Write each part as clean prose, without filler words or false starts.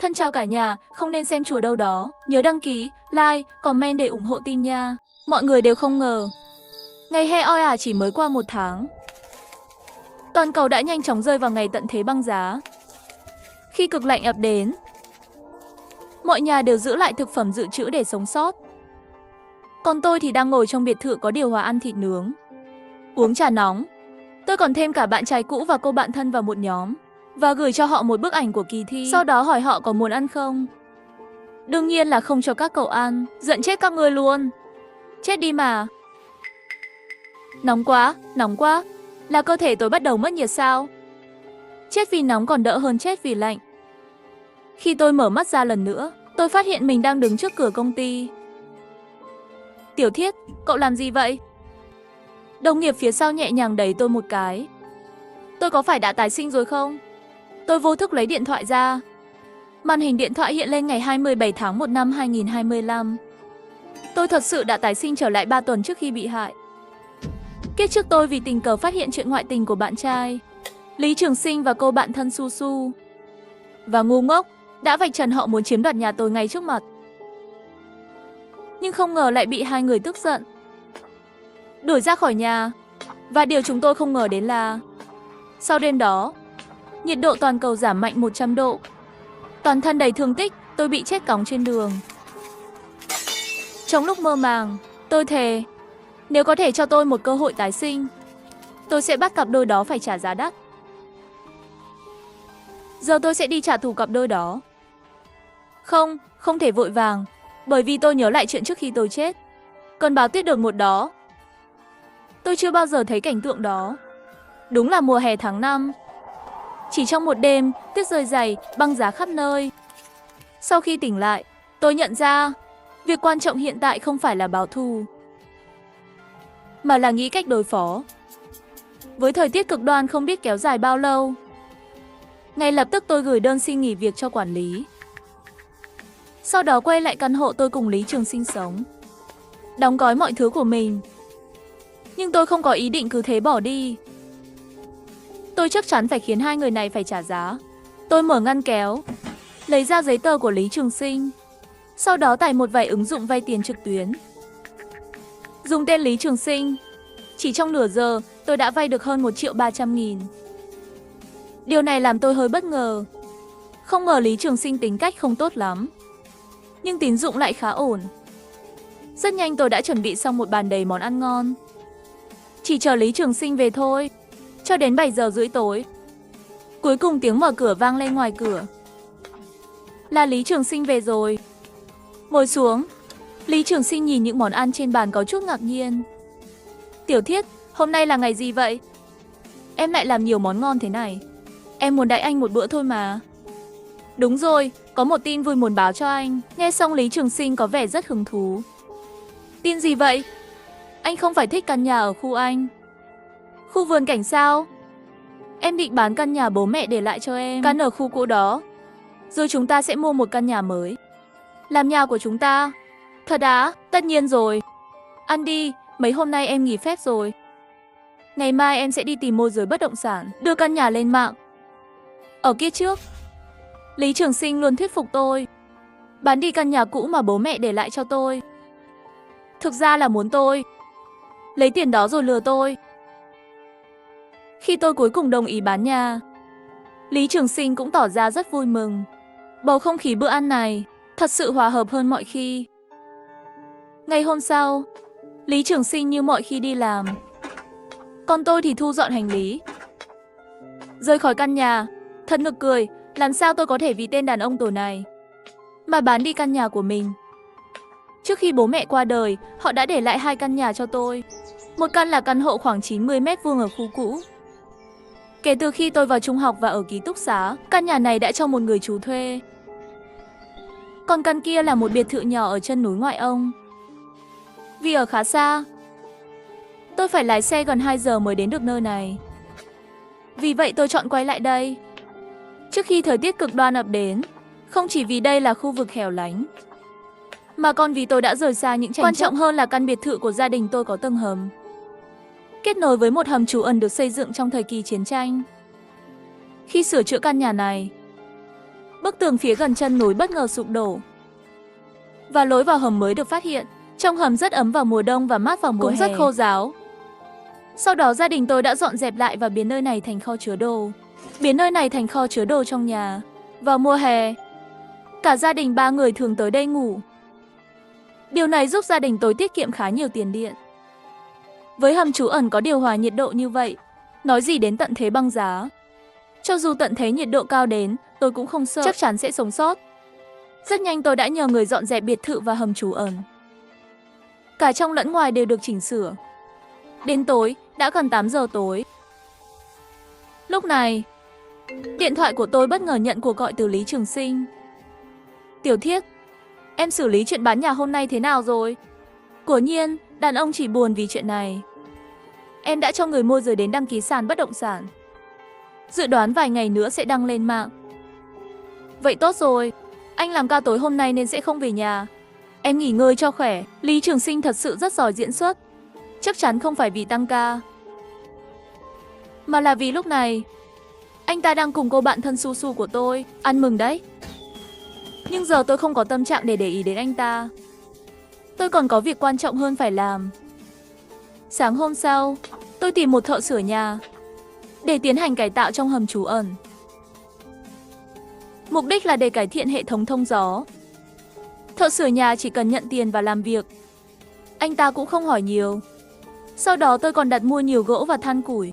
Thân chào cả nhà, không nên xem chùa đâu đó. Nhớ đăng ký, like, comment để ủng hộ team nha. Mọi người đều không ngờ. Ngày he oi ả chỉ mới qua 1 tháng. Toàn cầu đã nhanh chóng rơi vào ngày tận thế băng giá. Khi cực lạnh ập đến, mọi nhà đều giữ lại thực phẩm dự trữ để sống sót. Còn tôi thì đang ngồi trong biệt thự có điều hòa ăn thịt nướng, uống trà nóng. Tôi còn thêm cả bạn trai cũ và cô bạn thân vào một nhóm và gửi cho họ một bức ảnh của kỳ thi. Sau đó hỏi họ có muốn ăn không. Đương nhiên là không cho các cậu ăn, giận chết các ngươi luôn. Chết đi mà. Nóng quá. Là cơ thể tôi bắt đầu mất nhiệt sao? Chết vì nóng còn đỡ hơn chết vì lạnh. Khi tôi mở mắt ra lần nữa, tôi phát hiện mình đang đứng trước cửa công ty. Tiểu Thiết, cậu làm gì vậy? Đồng nghiệp phía sau nhẹ nhàng đẩy tôi một cái. Tôi có phải đã tái sinh rồi không? Tôi vô thức lấy điện thoại ra. Màn hình điện thoại hiện lên ngày 27 tháng 1 năm 2025. Tôi thật sự đã tái sinh trở lại 3 tuần trước khi bị hại. Kiếp trước tôi vì tình cờ phát hiện chuyện ngoại tình của bạn trai Lý Trường Sinh và cô bạn thân Su Su. Và ngu ngốc, đã vạch trần họ muốn chiếm đoạt nhà tôi ngay trước mặt. Nhưng không ngờ lại bị hai người tức giận, đuổi ra khỏi nhà. Và điều chúng tôi không ngờ đến là sau đêm đó, nhiệt độ toàn cầu giảm mạnh 100 độ. Toàn thân đầy thương tích, tôi bị chết cóng trên đường. Trong lúc mơ màng, tôi thề, nếu có thể cho tôi một cơ hội tái sinh, tôi sẽ bắt cặp đôi đó phải trả giá đắt. Giờ tôi sẽ đi trả thù cặp đôi đó. Không thể vội vàng, bởi vì tôi nhớ lại chuyện trước khi tôi chết. Cơn bão tuyết đột ngột đó. Tôi chưa bao giờ thấy cảnh tượng đó. Đúng là mùa hè tháng 5. Chỉ trong một đêm, tuyết rơi dày, băng giá khắp nơi. Sau khi tỉnh lại, tôi nhận ra, việc quan trọng hiện tại không phải là báo thù, mà là nghĩ cách đối phó với thời tiết cực đoan không biết kéo dài bao lâu. Ngay lập tức tôi gửi đơn xin nghỉ việc cho quản lý. Sau đó quay lại căn hộ tôi cùng Lý Trường Sinh sống, đóng gói mọi thứ của mình. Nhưng tôi không có ý định cứ thế bỏ đi. Tôi chắc chắn phải khiến hai người này phải trả giá. Tôi mở ngăn kéo, lấy ra giấy tờ của Lý Trường Sinh. Sau đó tải một vài ứng dụng vay tiền trực tuyến. Dùng tên Lý Trường Sinh, chỉ trong nửa giờ tôi đã vay được hơn 1.300.000. Điều này làm tôi hơi bất ngờ. Không ngờ Lý Trường Sinh tính cách không tốt lắm, nhưng tín dụng lại khá ổn. Rất nhanh tôi đã chuẩn bị xong một bàn đầy món ăn ngon, chỉ chờ Lý Trường Sinh về thôi. Cho đến 7 giờ rưỡi tối, cuối cùng tiếng mở cửa vang lên ngoài cửa. Là Lý Trường Sinh về rồi. Ngồi xuống, Lý Trường Sinh nhìn những món ăn trên bàn có chút ngạc nhiên. Tiểu Thiết, hôm nay là ngày gì vậy? Em lại làm nhiều món ngon thế này. Em muốn đãi anh một bữa thôi mà. Đúng rồi, có một tin vui muốn báo cho anh. Nghe xong Lý Trường Sinh có vẻ rất hứng thú. Tin gì vậy? Anh không phải thích căn nhà ở khu anh? Khu vườn cảnh sao? Em định bán căn nhà bố mẹ để lại cho em, căn ở khu cũ đó. Rồi chúng ta sẽ mua một căn nhà mới, làm nhà của chúng ta. Thật á? Tất nhiên rồi. Ăn đi, mấy hôm nay em nghỉ phép rồi. Ngày mai em sẽ đi tìm môi giới bất động sản, đưa căn nhà lên mạng. Ở kiếp trước, Lý Trường Sinh luôn thuyết phục tôi bán đi căn nhà cũ mà bố mẹ để lại cho tôi. Thực ra là muốn tôi lấy tiền đó rồi lừa tôi. Khi tôi cuối cùng đồng ý bán nhà, Lý Trường Sinh cũng tỏ ra rất vui mừng. Bầu không khí bữa ăn này thật sự hòa hợp hơn mọi khi. Ngày hôm sau, Lý Trường Sinh như mọi khi đi làm, còn tôi thì thu dọn hành lý, rời khỏi căn nhà. Thật nực cười, làm sao tôi có thể vì tên đàn ông tồi này mà bán đi căn nhà của mình. Trước khi bố mẹ qua đời, họ đã để lại 2 căn nhà cho tôi. Một căn là căn hộ khoảng 90 m² ở khu cũ. Kể từ khi tôi vào trung học và ở ký túc xá, căn nhà này đã cho một người chú thuê. Còn căn kia là một biệt thự nhỏ ở chân núi ngoại ông. Vì ở khá xa, tôi phải lái xe gần 2 giờ mới đến được nơi này. Vì vậy tôi chọn quay lại đây trước khi thời tiết cực đoan ập đến. Không chỉ vì đây là khu vực hẻo lánh, mà còn vì tôi đã rời xa những tranh chấp. Quan trọng hơn là căn biệt thự của gia đình tôi có tầng hầm, kết nối với một hầm trú ẩn được xây dựng trong thời kỳ chiến tranh. Khi sửa chữa căn nhà này, Bức tường phía gần chân núi bất ngờ sụp đổ. Và lối vào hầm mới được phát hiện. Trong hầm rất ấm vào mùa đông và mát vào mùa hè. Cũng rất khô ráo. Sau đó gia đình tôi đã dọn dẹp lại và biến nơi này thành kho chứa đồ. Biến nơi này thành kho chứa đồ trong nhà. Vào mùa hè, cả gia đình 3 người thường tới đây ngủ. Điều này giúp gia đình tôi tiết kiệm khá nhiều tiền điện. Với hầm trú ẩn có điều hòa nhiệt độ như vậy, nói gì đến tận thế băng giá. Cho dù tận thế nhiệt độ cao đến, tôi cũng không sợ, chắc chắn sẽ sống sót. Rất nhanh tôi đã nhờ người dọn dẹp biệt thự và hầm trú ẩn. Cả trong lẫn ngoài đều được chỉnh sửa. Đến tối, đã gần 8 giờ tối. Lúc này, điện thoại của tôi bất ngờ nhận cuộc gọi từ Lý Trường Sinh. Tiểu Thiết, em xử lý chuyện bán nhà hôm nay thế nào rồi? Quả nhiên, đàn ông chỉ buồn vì chuyện này. Em đã cho người môi giới đến đăng ký sàn bất động sản. Dự đoán vài ngày nữa sẽ đăng lên mạng. Vậy tốt rồi, anh làm ca tối hôm nay nên sẽ không về nhà. Em nghỉ ngơi cho khỏe. Lý Trường Sinh thật sự rất giỏi diễn xuất. Chắc chắn không phải vì tăng ca, mà là vì lúc này anh ta đang cùng cô bạn thân Su Su của tôi. Ăn mừng đấy. Nhưng giờ tôi không có tâm trạng để ý đến anh ta. Tôi còn có việc quan trọng hơn phải làm. Sáng hôm sau, tôi tìm một thợ sửa nhà để tiến hành cải tạo trong hầm trú ẩn. Mục đích là để cải thiện hệ thống thông gió. Thợ sửa nhà chỉ cần nhận tiền và làm việc. Anh ta cũng không hỏi nhiều. Sau đó tôi còn đặt mua nhiều gỗ và than củi.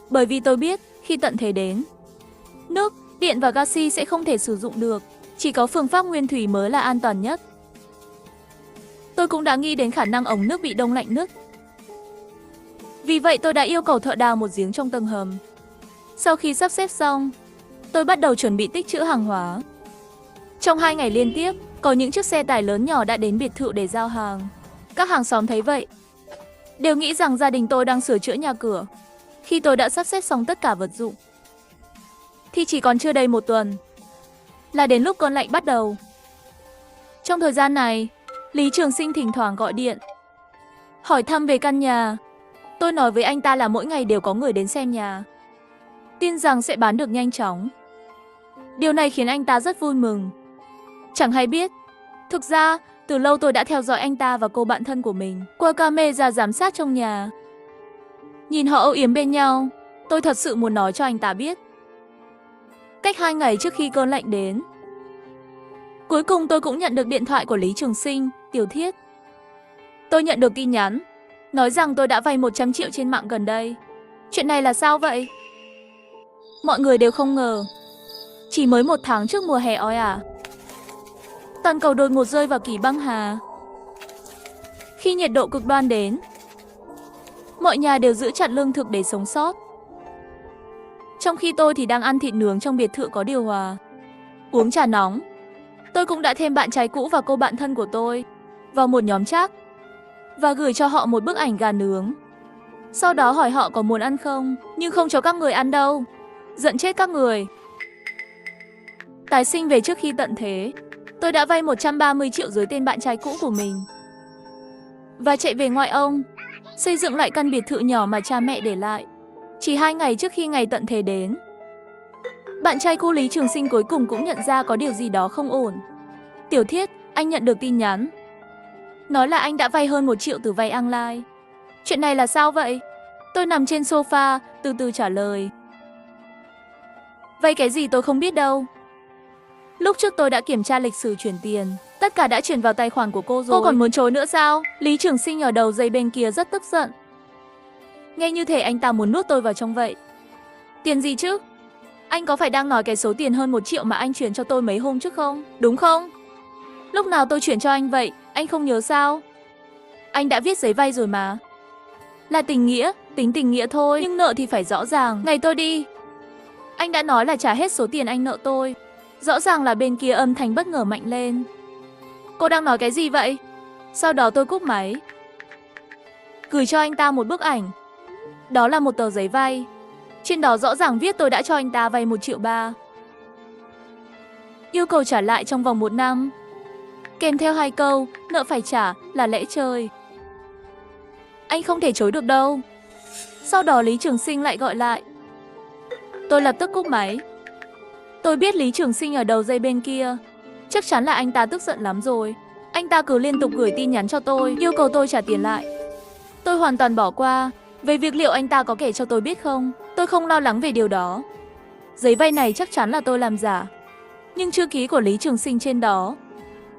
Bởi vì tôi biết khi tận thế đến, nước, điện và gazi sẽ không thể sử dụng được. Chỉ có phương pháp nguyên thủy mới là an toàn nhất. Tôi cũng đã nghĩ đến khả năng ống nước bị đông lạnh nứt. Vì vậy tôi đã yêu cầu thợ đào một giếng trong tầng hầm. Sau khi sắp xếp xong, tôi bắt đầu chuẩn bị tích trữ hàng hóa. Trong 2 ngày liên tiếp, có những chiếc xe tải lớn nhỏ đã đến biệt thự để giao hàng. Các hàng xóm thấy vậy, đều nghĩ rằng gia đình tôi đang sửa chữa nhà cửa. Khi tôi đã sắp xếp xong tất cả vật dụng, thì chỉ còn chưa đầy 1 tuần là đến lúc cơn lạnh bắt đầu. Trong thời gian này, Lý Trường Sinh thỉnh thoảng gọi điện hỏi thăm về căn nhà. Tôi nói với anh ta là mỗi ngày đều có người đến xem nhà, tin rằng sẽ bán được nhanh chóng. Điều này khiến anh ta rất vui mừng. Chẳng hay biết, thực ra từ lâu tôi đã theo dõi anh ta và cô bạn thân của mình qua camera giám sát trong nhà. Nhìn họ âu yếm bên nhau, tôi thật sự muốn nói cho anh ta biết. Cách 2 ngày trước khi cơn lạnh đến, cuối cùng tôi cũng nhận được điện thoại của Lý Trường Sinh. Tiểu Thiết, tôi nhận được tin nhắn nói rằng tôi đã vay 100 triệu trên mạng gần đây. Chuyện này là sao vậy? Mọi người đều không ngờ, chỉ mới 1 tháng trước mùa hè oi ả, toàn cầu đột ngột rơi vào kỳ băng hà. Khi nhiệt độ cực đoan đến, mọi nhà đều giữ chặt lương thực để sống sót. Trong khi tôi thì đang ăn thịt nướng trong biệt thự có điều hòa, uống trà nóng. Tôi cũng đã thêm bạn trai cũ và cô bạn thân của tôi vào một nhóm chat và gửi cho họ một bức ảnh gà nướng. Sau đó hỏi họ có muốn ăn không, nhưng không cho các người ăn đâu. Giận chết các người. Tái sinh về trước khi tận thế, tôi đã vay 130 triệu dưới tên bạn trai cũ của mình và chạy về ngoại ông, xây dựng lại căn biệt thự nhỏ mà cha mẹ để lại. Chỉ 2 ngày trước khi ngày tận thế đến, bạn trai cũ Lý Trường Sinh cuối cùng cũng nhận ra có điều gì đó không ổn. Tiểu Thiết, anh nhận được tin nhắn nói là anh đã vay hơn 1 triệu từ vay online. Chuyện này là sao vậy? Tôi nằm trên sofa, từ từ trả lời. Vay cái gì tôi không biết đâu. Lúc trước tôi đã kiểm tra lịch sử chuyển tiền, tất cả đã chuyển vào tài khoản của cô rồi. Cô còn muốn chối nữa sao? Lý Trường Sinh ở đầu dây bên kia rất tức giận. Nghe như thể anh ta muốn nuốt tôi vào trong vậy. Tiền gì chứ? Anh có phải đang nói cái số tiền hơn 1 triệu mà anh chuyển cho tôi mấy hôm trước không? Đúng không? Lúc nào tôi chuyển cho anh vậy? Anh không nhớ sao? Anh đã viết giấy vay rồi mà. Là tình nghĩa, tính tình nghĩa thôi, nhưng nợ thì phải rõ ràng. Ngày tôi đi, anh đã nói là trả hết số tiền anh nợ tôi. Rõ ràng là bên kia âm thanh bất ngờ mạnh lên. Cô đang nói cái gì vậy? Sau đó tôi cúp máy, gửi cho anh ta một bức ảnh. Đó là một tờ giấy vay. Trên đó rõ ràng viết tôi đã cho anh ta vay 1,3 triệu. Yêu cầu trả lại trong vòng 1 năm. Kèm theo 2 câu, nợ phải trả là lẽ trời. Anh không thể chối được đâu. Sau đó Lý Trường Sinh lại gọi lại. Tôi lập tức cúp máy. Tôi biết Lý Trường Sinh ở đầu dây bên kia. Chắc chắn là anh ta tức giận lắm rồi. Anh ta cứ liên tục gửi tin nhắn cho tôi, yêu cầu tôi trả tiền lại. Tôi hoàn toàn bỏ qua. Về việc liệu anh ta có kể cho tôi biết không, tôi không lo lắng về điều đó. Giấy vay này chắc chắn là tôi làm giả. Nhưng chữ ký của Lý Trường Sinh trên đó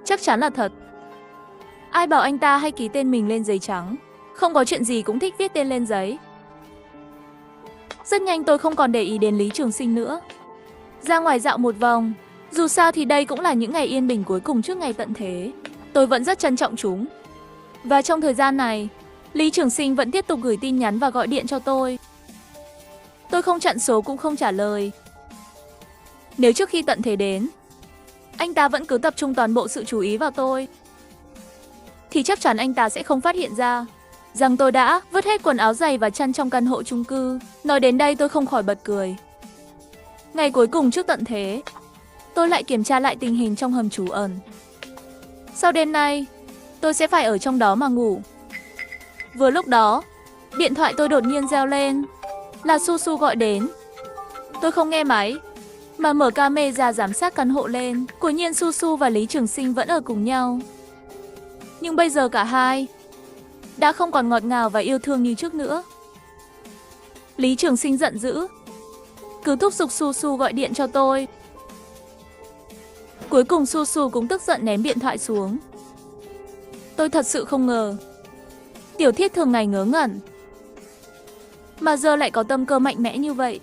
chắc chắn là thật. Ai bảo anh ta hay ký tên mình lên giấy trắng. Không có chuyện gì cũng thích viết tên lên giấy. Rất nhanh tôi không còn để ý đến Lý Trường Sinh nữa. Ra ngoài dạo một vòng. Dù sao thì đây cũng là những ngày yên bình cuối cùng trước ngày tận thế. Tôi vẫn rất trân trọng chúng. Và trong thời gian này, Lý Trường Sinh vẫn tiếp tục gửi tin nhắn và gọi điện cho tôi. Tôi không chặn số cũng không trả lời. Nếu trước khi tận thế đến, anh ta vẫn cứ tập trung toàn bộ sự chú ý vào tôi, thì chắc chắn anh ta sẽ không phát hiện ra rằng tôi đã vứt hết quần áo giày và chăn trong căn hộ chung cư. Nói đến đây tôi không khỏi bật cười. Ngày cuối cùng trước tận thế, tôi lại kiểm tra lại tình hình trong hầm trú ẩn. Sau đêm nay, tôi sẽ phải ở trong đó mà ngủ. Vừa lúc đó, điện thoại tôi đột nhiên reo lên. Là Su Su gọi đến. Tôi không nghe máy, mà mở camera giám sát căn hộ lên. Quả nhiên Su Su và Lý Trường Sinh vẫn ở cùng nhau. Nhưng bây giờ cả hai đã không còn ngọt ngào và yêu thương như trước nữa. Lý Trường Sinh giận dữ, cứ thúc giục Su Su gọi điện cho tôi. Cuối cùng Su Su cũng tức giận ném điện thoại xuống. Tôi thật sự không ngờ Tiểu Thiết thường ngày ngớ ngẩn, mà giờ lại có tâm cơ mạnh mẽ như vậy.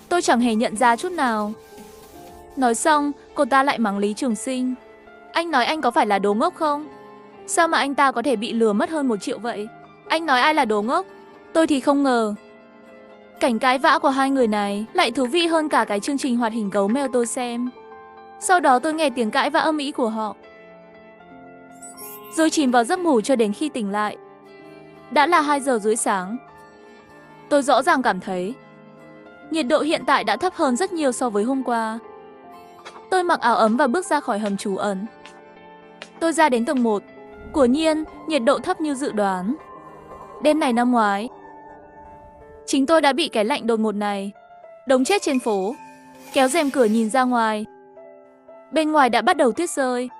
Tôi chẳng hề nhận ra chút nào. Nói xong, cô ta lại mắng Lý Trường Sinh. Anh nói anh có phải là đồ ngốc không? Sao mà anh ta có thể bị lừa mất hơn 1 triệu vậy? Anh nói ai là đồ ngốc? Tôi thì không ngờ cảnh cãi vã của hai người này lại thú vị hơn cả cái chương trình hoạt hình gấu mèo tôi xem. Sau đó tôi nghe tiếng cãi vã âm ĩ của họ, rồi chìm vào giấc ngủ cho đến khi tỉnh lại. Đã là 2 giờ rưỡi sáng. Tôi rõ ràng cảm thấy nhiệt độ hiện tại đã thấp hơn rất nhiều so với hôm qua. Tôi mặc áo ấm và bước ra khỏi hầm trú ẩn. Tôi ra đến tầng 1. Quả nhiên, nhiệt độ thấp như dự đoán. Đêm này năm ngoái, chính tôi đã bị cái lạnh đột ngột này đống chết trên phố. Kéo rèm cửa nhìn ra ngoài, bên ngoài đã bắt đầu tuyết rơi.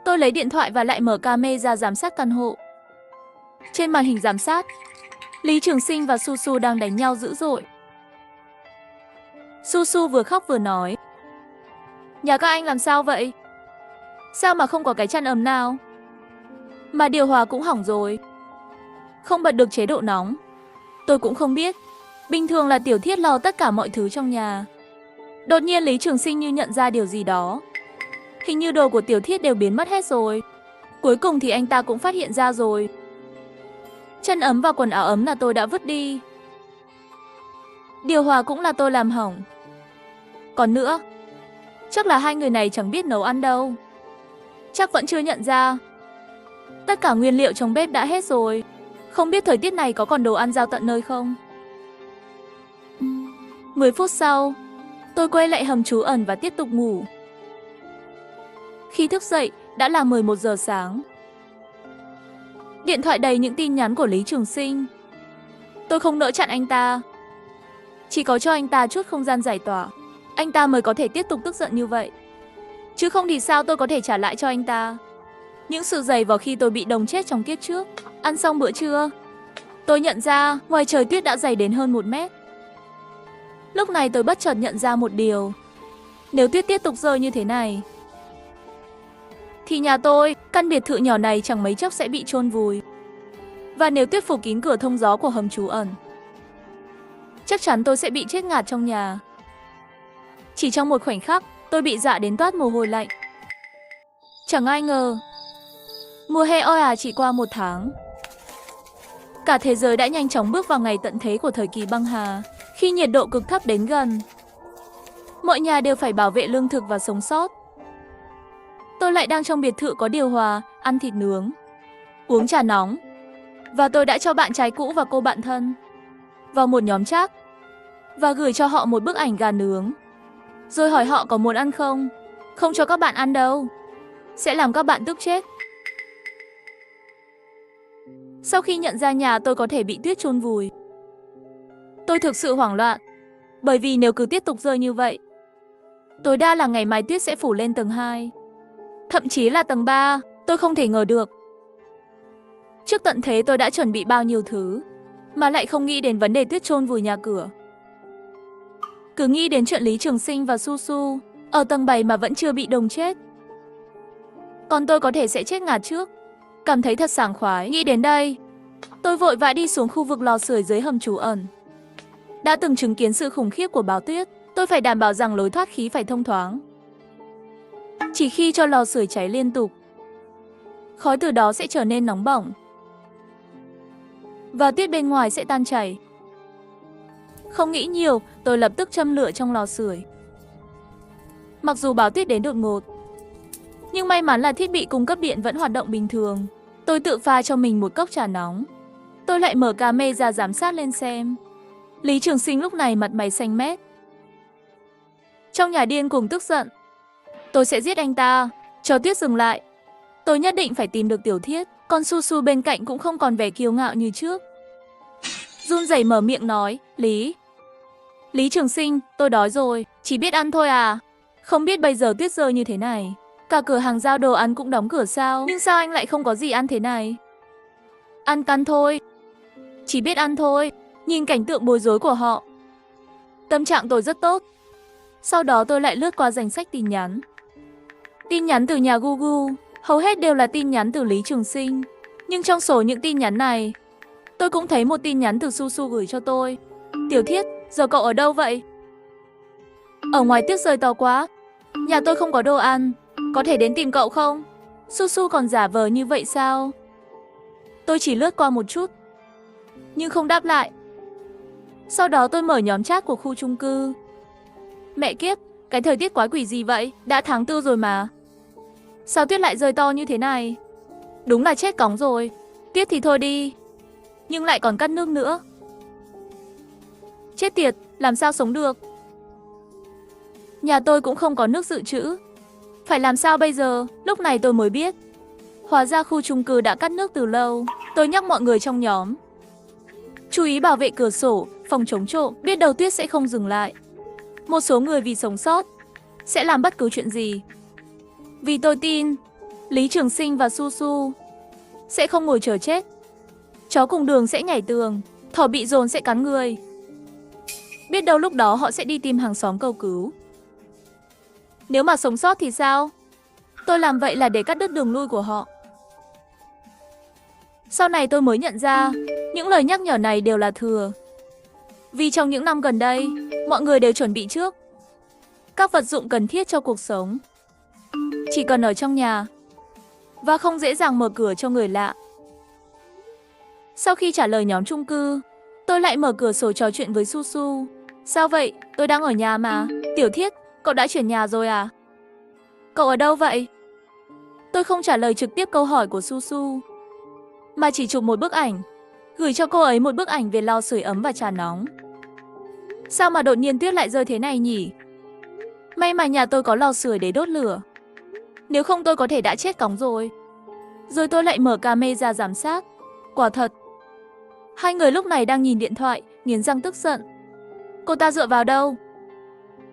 Tôi lấy điện thoại và lại mở camera giám sát căn hộ. Trên màn hình giám sát, Lý Trường Sinh và Su Su đang đánh nhau dữ dội. Su Su vừa khóc vừa nói. Nhà các anh làm sao vậy? Sao mà không có cái chăn ấm nào? Mà điều hòa cũng hỏng rồi. Không bật được chế độ nóng. Tôi cũng không biết. Bình thường là Tiểu Thiết lo tất cả mọi thứ trong nhà. Đột nhiên Lý Trường Sinh như nhận ra điều gì đó. Hình như đồ của Tiểu Thiết đều biến mất hết rồi. Cuối cùng thì anh ta cũng phát hiện ra rồi. Chăn ấm và quần áo ấm là tôi đã vứt đi. Điều hòa cũng là tôi làm hỏng. Còn nữa, chắc là hai người này chẳng biết nấu ăn đâu. Chắc vẫn chưa nhận ra. Tất cả nguyên liệu trong bếp đã hết rồi. Không biết thời tiết này có còn đồ ăn giao tận nơi không? 10 phút sau, tôi quay lại hầm trú ẩn và tiếp tục ngủ. Khi thức dậy, đã là 11 giờ sáng. Điện thoại đầy những tin nhắn của Lý Trường Sinh. Tôi không nỡ chặn anh ta. Chỉ có cho anh ta chút không gian giải tỏa, anh ta mới có thể tiếp tục tức giận như vậy. Chứ không thì sao tôi có thể trả lại cho anh ta những sự dày vào khi tôi bị đông chết trong kiếp trước. Ăn xong bữa trưa, tôi nhận ra ngoài trời tuyết đã dày đến hơn 1 mét. Lúc này tôi bất chợt nhận ra một điều. Nếu tuyết tiếp tục rơi như thế này, thì nhà tôi, căn biệt thự nhỏ này chẳng mấy chốc sẽ bị chôn vùi. Và nếu tuyết phủ kín cửa thông gió của hầm trú ẩn, chắc chắn tôi sẽ bị chết ngạt trong nhà. Chỉ trong một khoảnh khắc, tôi bị dọa đến toát mồ hôi lạnh. Chẳng ai ngờ, mùa hè oi ả chỉ qua 1 tháng, cả thế giới đã nhanh chóng bước vào ngày tận thế của thời kỳ băng hà, khi nhiệt độ cực thấp đến gần. Mọi nhà đều phải bảo vệ lương thực và sống sót. Tôi lại đang trong biệt thự có điều hòa, ăn thịt nướng, uống trà nóng. Và tôi đã cho bạn trai cũ và cô bạn thân vào một nhóm chat và gửi cho họ một bức ảnh gà nướng. Rồi hỏi họ có muốn ăn không? Không cho các bạn ăn đâu, sẽ làm các bạn tức chết. Sau khi nhận ra nhà tôi có thể bị tuyết chôn vùi, tôi thực sự hoảng loạn. Bởi vì nếu cứ tiếp tục rơi như vậy, Tối đa là ngày mai tuyết sẽ phủ lên tầng 2. Thậm chí là tầng 3, tôi không thể ngờ được. Trước tận thế tôi đã chuẩn bị bao nhiêu thứ, mà lại không nghĩ đến vấn đề tuyết chôn vùi nhà cửa. Cứ nghĩ đến chuyện Lý Trường Sinh và Su Su ở tầng 7 mà vẫn chưa bị đông chết. Còn tôi có thể sẽ chết ngạt trước. Cảm thấy thật sảng khoái. Nghĩ đến đây, tôi vội vã đi xuống khu vực lò sưởi dưới hầm trú ẩn. Đã từng chứng kiến sự khủng khiếp của bão tuyết, tôi phải đảm bảo rằng lối thoát khí phải thông thoáng. Chỉ khi cho lò sưởi cháy liên tục, khói từ đó sẽ trở nên nóng bỏng và tuyết bên ngoài sẽ tan chảy. Không nghĩ nhiều, tôi lập tức châm lửa trong lò sưởi. Mặc dù bão tuyết đến đột ngột, nhưng may mắn là thiết bị cung cấp điện vẫn hoạt động bình thường. Tôi tự pha cho mình một cốc trà nóng. Tôi lại mở camera giám sát lên xem. Lý Trường Sinh lúc này mặt mày xanh mét, trong nhà điên cuồng tức giận. Tôi sẽ giết anh ta, cho tuyết dừng lại. Tôi nhất định phải tìm được Tiểu Thiết. Con Su Su bên cạnh cũng không còn vẻ kiêu ngạo như trước. Run rẩy mở miệng nói, Lý Trường Sinh, tôi đói rồi, chỉ biết ăn thôi à? Không biết bây giờ tuyết rơi như thế này, cả cửa hàng giao đồ ăn cũng đóng cửa sao? Nhưng sao anh lại không có gì ăn thế này? Ăn căn thôi, chỉ biết ăn thôi. Nhìn cảnh tượng bối rối của họ, tâm trạng tôi rất tốt. Sau đó tôi lại lướt qua danh sách tin nhắn. Tin nhắn từ nhà Gugu, hầu hết đều là tin nhắn từ Lý Trường Sinh. Nhưng trong số những tin nhắn này, tôi cũng thấy một tin nhắn từ Su Su gửi cho tôi. Tiểu Thiết, giờ cậu ở đâu vậy? Ở ngoài tuyết rơi to quá, nhà tôi không có đồ ăn, có thể đến tìm cậu không? Su Su còn giả vờ như vậy sao? Tôi chỉ lướt qua một chút, nhưng không đáp lại. Sau đó tôi mở nhóm chat của khu chung cư. Mẹ kiếp, cái thời tiết quái quỷ gì vậy? Đã tháng 4 rồi mà, sao tuyết lại rơi to như thế này? Đúng là chết cóng rồi. Tuyết thì thôi đi, nhưng lại còn cắt nước nữa. Chết tiệt, làm sao sống được? Nhà tôi cũng không có nước dự trữ. Phải làm sao bây giờ? Lúc này tôi mới biết, hóa ra khu chung cư đã cắt nước từ lâu. Tôi nhắc mọi người trong nhóm chú ý bảo vệ cửa sổ, phòng chống trộm, biết đâu tuyết sẽ không dừng lại. Một số người vì sống sót sẽ làm bất cứ chuyện gì. Vì tôi tin Lý Trường Sinh và Su Su sẽ không ngồi chờ chết. Chó cùng đường sẽ nhảy tường, thỏ bị dồn sẽ cắn người. Biết đâu lúc đó họ sẽ đi tìm hàng xóm cầu cứu. Nếu mà sống sót thì sao? Tôi làm vậy là để cắt đứt đường lui của họ. Sau này tôi mới nhận ra, những lời nhắc nhở này đều là thừa. Vì trong những năm gần đây, mọi người đều chuẩn bị trước các vật dụng cần thiết cho cuộc sống. Chỉ cần ở trong nhà và không dễ dàng mở cửa cho người lạ. Sau khi trả lời nhóm chung cư, tôi lại mở cửa sổ trò chuyện với Su Su. Sao vậy? Tôi đang ở nhà mà. Tiểu Thiết, cậu đã chuyển nhà rồi à? Cậu ở đâu vậy? Tôi không trả lời trực tiếp câu hỏi của Su Su, mà chỉ chụp một bức ảnh, gửi cho cô ấy một bức ảnh về lò sưởi ấm và trà nóng. Sao mà đột nhiên tuyết lại rơi thế này nhỉ? May mà nhà tôi có lò sưởi để đốt lửa, nếu không tôi có thể đã chết cóng rồi. Rồi tôi lại mở camera giám sát. Quả thật, hai người lúc này đang nhìn điện thoại, nghiến răng tức giận. Cô ta dựa vào đâu?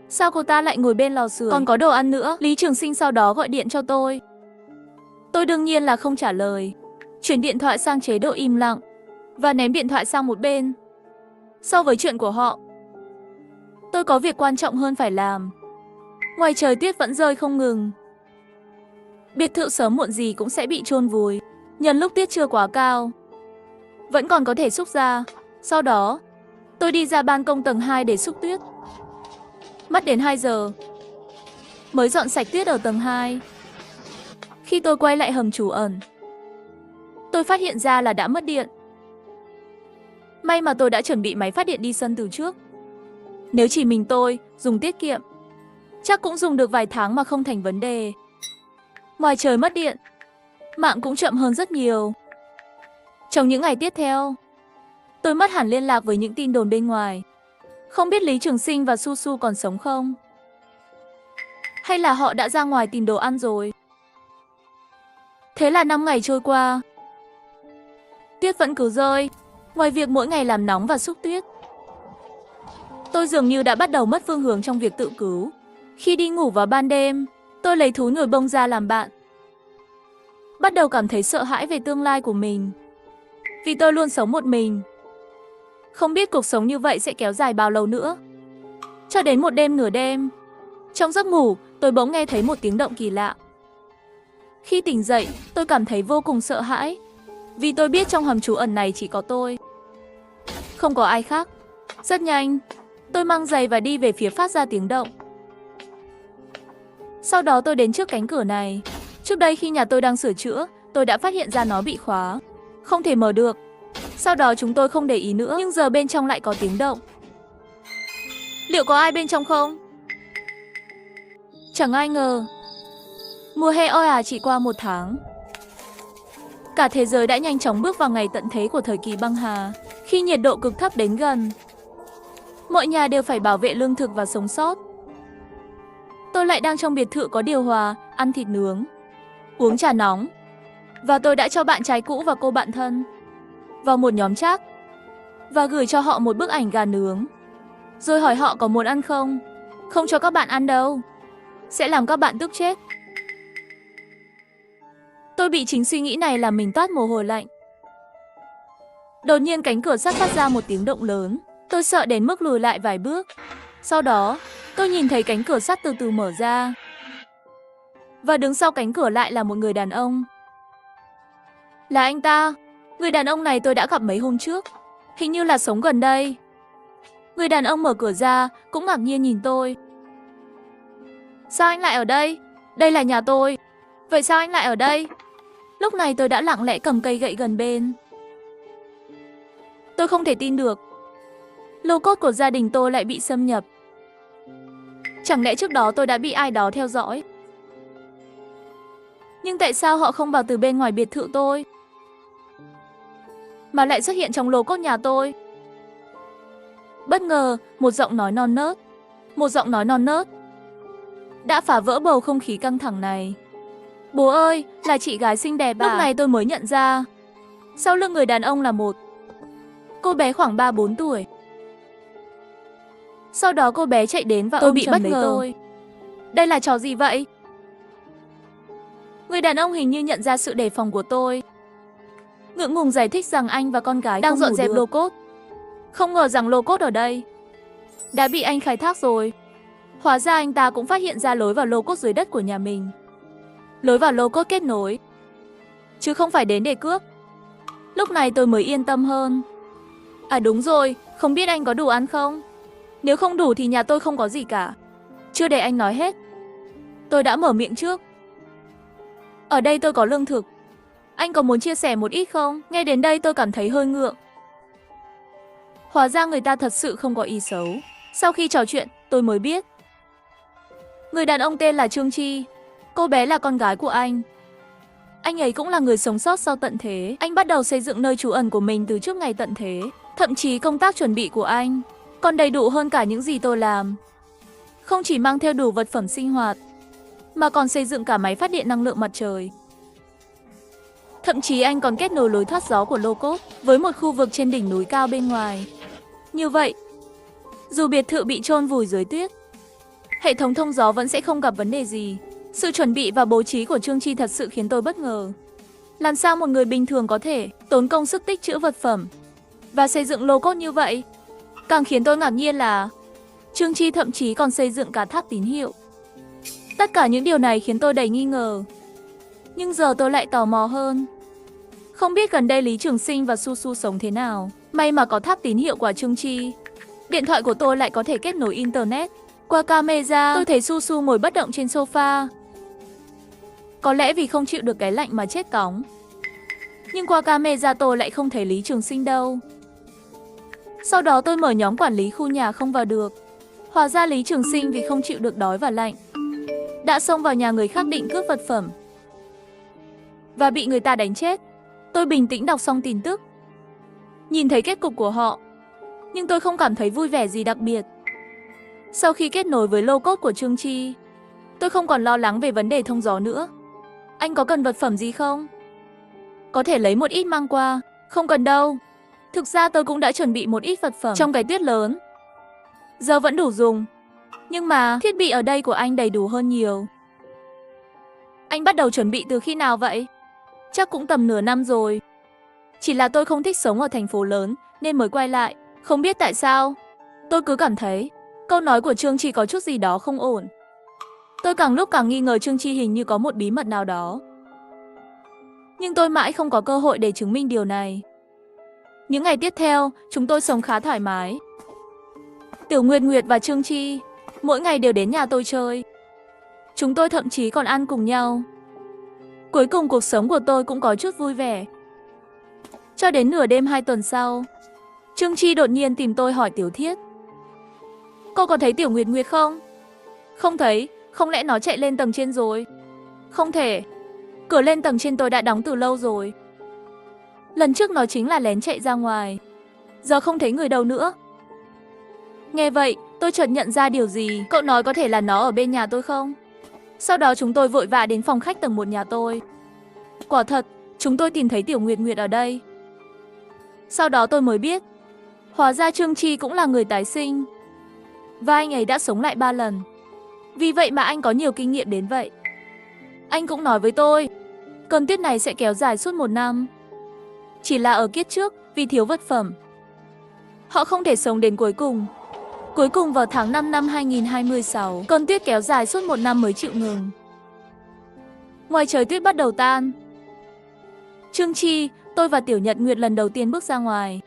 Sao cô ta lại ngồi bên lò sưởi? Còn có đồ ăn nữa. Lý Trường Sinh sau đó gọi điện cho tôi. Tôi đương nhiên là không trả lời, chuyển điện thoại sang chế độ im lặng và ném điện thoại sang một bên. So với chuyện của họ, tôi có việc quan trọng hơn phải làm. Ngoài trời tuyết vẫn rơi không ngừng. Biệt thự sớm muộn gì cũng sẽ bị chôn vùi. Nhân lúc tuyết chưa quá cao, vẫn còn có thể xúc ra. Sau đó, tôi đi ra ban công tầng 2 để xúc tuyết. Mất đến 2 giờ mới dọn sạch tuyết ở tầng 2. Khi tôi quay lại hầm trú ẩn, tôi phát hiện ra là đã mất điện. May mà tôi đã chuẩn bị máy phát điện đi sân từ trước. Nếu chỉ mình tôi dùng tiết kiệm, chắc cũng dùng được vài tháng mà không thành vấn đề. Ngoài trời mất điện, mạng cũng chậm hơn rất nhiều. Trong những ngày tiếp theo, tôi mất hẳn liên lạc với những tin đồn bên ngoài. Không biết Lý Trường Sinh và Su Su còn sống không? Hay là họ đã ra ngoài tìm đồ ăn rồi? Thế là 5 ngày trôi qua, tuyết vẫn cứ rơi. Ngoài việc mỗi ngày làm nóng và xúc tuyết, tôi dường như đã bắt đầu mất phương hướng trong việc tự cứu. Khi đi ngủ vào ban đêm, tôi lấy thú nhồi bông ra làm bạn. Bắt đầu cảm thấy sợ hãi về tương lai của mình. Vì tôi luôn sống một mình. Không biết cuộc sống như vậy sẽ kéo dài bao lâu nữa. Cho đến một đêm nửa đêm, trong giấc ngủ, tôi bỗng nghe thấy một tiếng động kỳ lạ. Khi tỉnh dậy, tôi cảm thấy vô cùng sợ hãi. Vì tôi biết trong hầm trú ẩn này chỉ có tôi. Không có ai khác. Rất nhanh, tôi mang giày và đi về phía phát ra tiếng động. Sau đó tôi đến trước cánh cửa này. Trước đây khi nhà tôi đang sửa chữa, tôi đã phát hiện ra nó bị khóa. Không thể mở được. Sau đó chúng tôi không để ý nữa, nhưng giờ bên trong lại có tiếng động. Liệu có ai bên trong không? Chẳng ai ngờ. Mùa hè oi ả chỉ qua 1 tháng. Cả thế giới đã nhanh chóng bước vào ngày tận thế của thời kỳ băng hà, khi nhiệt độ cực thấp đến gần. Mọi nhà đều phải bảo vệ lương thực và sống sót. Tôi lại đang trong biệt thự có điều hòa, ăn thịt nướng, uống trà nóng. Và tôi đã cho bạn trai cũ và cô bạn thân vào một nhóm chat và gửi cho họ một bức ảnh gà nướng. Rồi hỏi họ có muốn ăn không? Không cho các bạn ăn đâu. Sẽ làm các bạn tức chết. Tôi bị chính suy nghĩ này làm mình toát mồ hôi lạnh. Đột nhiên cánh cửa sắt phát ra một tiếng động lớn. Tôi sợ đến mức lùi lại vài bước. Sau đó, tôi nhìn thấy cánh cửa sắt từ từ mở ra. Và đứng sau cánh cửa lại là một người đàn ông. Là anh ta. Người đàn ông này tôi đã gặp mấy hôm trước. Hình như là sống gần đây. Người đàn ông mở cửa ra, cũng ngạc nhiên nhìn tôi. Sao anh lại ở đây? Đây là nhà tôi. Vậy sao anh lại ở đây? Lúc này tôi đã lặng lẽ cầm cây gậy gần bên. Tôi không thể tin được. Lô cốt của gia đình tôi lại bị xâm nhập. Chẳng lẽ trước đó tôi đã bị ai đó theo dõi? Nhưng tại sao họ không vào từ bên ngoài biệt thự tôi, mà lại xuất hiện trong lô cốt nhà tôi? Bất ngờ, một giọng nói non nớt. Một giọng nói non nớt đã phá vỡ bầu không khí căng thẳng này. Bố ơi, là chị gái xinh đẹp à? Lúc này tôi mới nhận ra, sau lưng người đàn ông là một cô bé khoảng 3-4 tuổi. Sau đó cô bé chạy đến và ôm chầm lấy tôi. Đây là trò gì vậy? Người đàn ông hình như nhận ra sự đề phòng của tôi. Ngượng ngùng giải thích rằng anh và con gái đang dọn dẹp lô cốt. Không ngờ rằng lô cốt ở đây đã bị anh khai thác rồi. Hóa ra anh ta cũng phát hiện ra lối vào lô cốt dưới đất của nhà mình. Lối vào lô cốt kết nối, chứ không phải đến để cướp. Lúc này tôi mới yên tâm hơn. À đúng rồi, không biết anh có đủ ăn không? Nếu không đủ thì nhà tôi không có gì cả. Chưa để anh nói hết, tôi đã mở miệng trước. Ở đây tôi có lương thực. Anh có muốn chia sẻ một ít không? Nghe đến đây tôi cảm thấy hơi ngượng. Hóa ra người ta thật sự không có ý xấu. Sau khi trò chuyện, tôi mới biết người đàn ông tên là Trương Chi. Cô bé là con gái của anh. Anh ấy cũng là người sống sót sau tận thế. Anh bắt đầu xây dựng nơi trú ẩn của mình từ trước ngày tận thế. Thậm chí công tác chuẩn bị của anh còn đầy đủ hơn cả những gì tôi làm. Không chỉ mang theo đủ vật phẩm sinh hoạt, mà còn xây dựng cả máy phát điện năng lượng mặt trời. Thậm chí anh còn kết nối lối thoát gió của lô cốt với một khu vực trên đỉnh núi cao bên ngoài. Như vậy, dù biệt thự bị chôn vùi dưới tuyết, hệ thống thông gió vẫn sẽ không gặp vấn đề gì. Sự chuẩn bị và bố trí của Trương Chi thật sự khiến tôi bất ngờ. Làm sao một người bình thường có thể tốn công sức tích trữ vật phẩm và xây dựng lô cốt như vậy? Càng khiến tôi ngạc nhiên là Trương Chi thậm chí còn xây dựng cả tháp tín hiệu. Tất cả những điều này khiến tôi đầy nghi ngờ. Nhưng giờ tôi lại tò mò hơn. Không biết gần đây Lý Trường Sinh và Su Su sống thế nào. May mà có tháp tín hiệu của Trương Chi. Điện thoại của tôi lại có thể kết nối internet. Qua camera, tôi thấy Su Su ngồi bất động trên sofa. Có lẽ vì không chịu được cái lạnh mà chết cóng. Nhưng qua camera tôi lại không thấy Lý Trường Sinh đâu. Sau đó tôi mở nhóm quản lý khu nhà không vào được. Hóa ra Lý Trường Sinh vì không chịu được đói và lạnh đã xông vào nhà người khác định cướp vật phẩm và bị người ta đánh chết. Tôi bình tĩnh đọc xong tin tức, nhìn thấy kết cục của họ, nhưng tôi không cảm thấy vui vẻ gì đặc biệt. Sau khi kết nối với lô cốt của Trương Chi, tôi không còn lo lắng về vấn đề thông gió nữa. Anh có cần vật phẩm gì không? Có thể lấy một ít mang qua. Không cần đâu. Thực ra tôi cũng đã chuẩn bị một ít vật phẩm trong cái tuyết lớn. Giờ vẫn đủ dùng. Nhưng mà thiết bị ở đây của anh đầy đủ hơn nhiều. Anh bắt đầu chuẩn bị từ khi nào vậy? Chắc cũng tầm nửa năm rồi. Chỉ là tôi không thích sống ở thành phố lớn nên mới quay lại. Không biết tại sao, tôi cứ cảm thấy câu nói của Trương Chi có chút gì đó không ổn. Tôi càng lúc càng nghi ngờ Trương Chi hình như có một bí mật nào đó. Nhưng tôi mãi không có cơ hội để chứng minh điều này. Những ngày tiếp theo, chúng tôi sống khá thoải mái. Tiểu Nguyệt Nguyệt và Trương Chi mỗi ngày đều đến nhà tôi chơi. Chúng tôi thậm chí còn ăn cùng nhau. Cuối cùng cuộc sống của tôi cũng có chút vui vẻ. Cho đến nửa đêm 2 tuần sau, Trương Chi đột nhiên tìm tôi hỏi Tiểu Thiết. Cô có thấy Tiểu Nguyệt Nguyệt không? Không thấy, không lẽ nó chạy lên tầng trên rồi? Không thể, cửa lên tầng trên tôi đã đóng từ lâu rồi. Lần trước nó chính là lén chạy ra ngoài. Giờ không thấy người đâu nữa. Nghe vậy, tôi chợt nhận ra điều gì. Cậu nói có thể là nó ở bên nhà tôi không? Sau đó chúng tôi vội vã đến phòng khách tầng 1 nhà tôi. Quả thật, chúng tôi tìm thấy Tiểu Nguyệt Nguyệt ở đây. Sau đó tôi mới biết, hóa ra Trương Chi cũng là người tái sinh. Và anh ấy đã sống lại 3 lần. Vì vậy mà anh có nhiều kinh nghiệm đến vậy. Anh cũng nói với tôi, cơn tuyết này sẽ kéo dài suốt 1 năm. Chỉ là ở kiếp trước, vì thiếu vật phẩm, họ không thể sống đến cuối cùng. Cuối cùng vào tháng 5 năm 2026, cơn tuyết kéo dài suốt 1 năm mới chịu ngừng. Ngoài trời tuyết bắt đầu tan. Trương Chi, tôi và Tiểu Nhật Nguyệt lần đầu tiên bước ra ngoài.